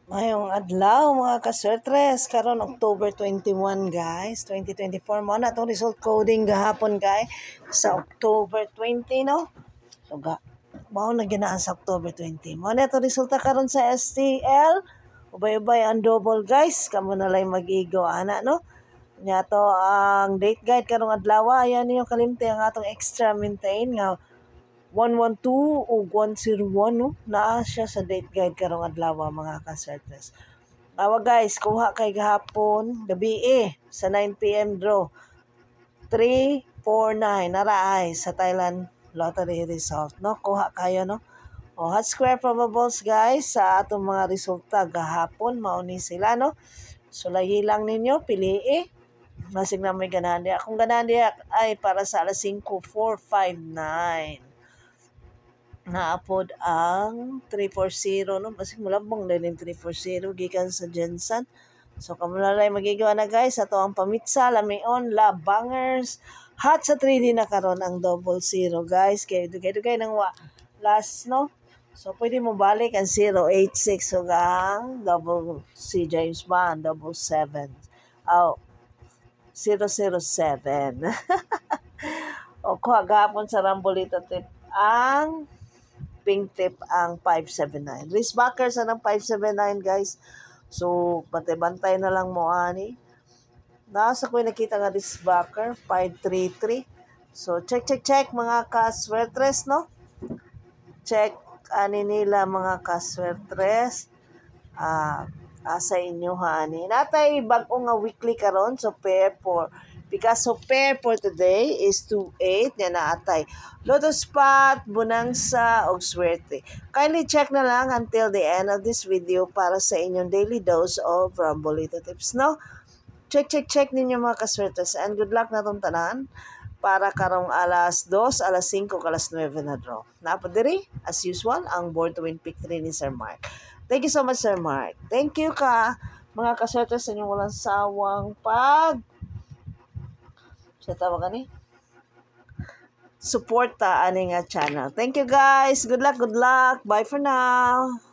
Mayong adlaw mga kaswertres, karon October 21 guys, 2024 mo na itong result coding gahapon guys sa October 20 no. So mao na ginaan sa October 20. Mo na itong resulta karon sa STL. Ubay-ubay ang double guys, kamo na lay mag-igo ana no. Nya to ang date guide karong adlaw, ayan niyo kalimti ang atong extra maintain nga 112 o 101 no, naa siya sa date guide karong adlaw mga kaswertes. Awa guys, kuha kay gahapon gabi sa 9 PM draw 349 naraay sa Thailand lottery result no, kuha kayo no. O hot square probables guys sa atong mga resulta gahapon mao ni sila no. So lahi lang ninyo pili masig na may ganahan diya. Kung ganahan diya ay para sa alas 5,459. Naapod ang 340 no, basig mulabong din 340 gikan sa Jensen. So kamulalay magigawa na guys ato ang pamitsa lamion la bangers hot sa 3D na karon ang 00 guys kay dugay nang last no. So pwede mo balik ang 086 so ang double C James Bond 77 007 o kuha gahapon sa Rambolita tip ang pink tip ang 579. Risk backer sa ng 579 guys. So bantay-bantay na lang mo ani. Nasa ko nakita nga risk backer 533. So check mga kaswertres no. Check ani nila mga kaswertres. Sa inyo ha ani. Natay bag-o nga weekly karon so pair for Picasso pair for today is 28 nga naatay Lotto Spot, Bonanza, og Swerte. Kindly check na lang until the end of this video para sa inyong daily dose of Rambolito tips, no? Check ninyo mga kaswertes and good luck na itong tanan para karong alas 2, alas 5, alas 9 na draw. Napadiri, as usual, ang board to win pick 3 ni Sir Mark. Thank you so much, Sir Mark. Thank you ka, mga kaswertes, sa inyong walang sawang support ta ani nga channel. Thank you guys. Good luck. Bye for now.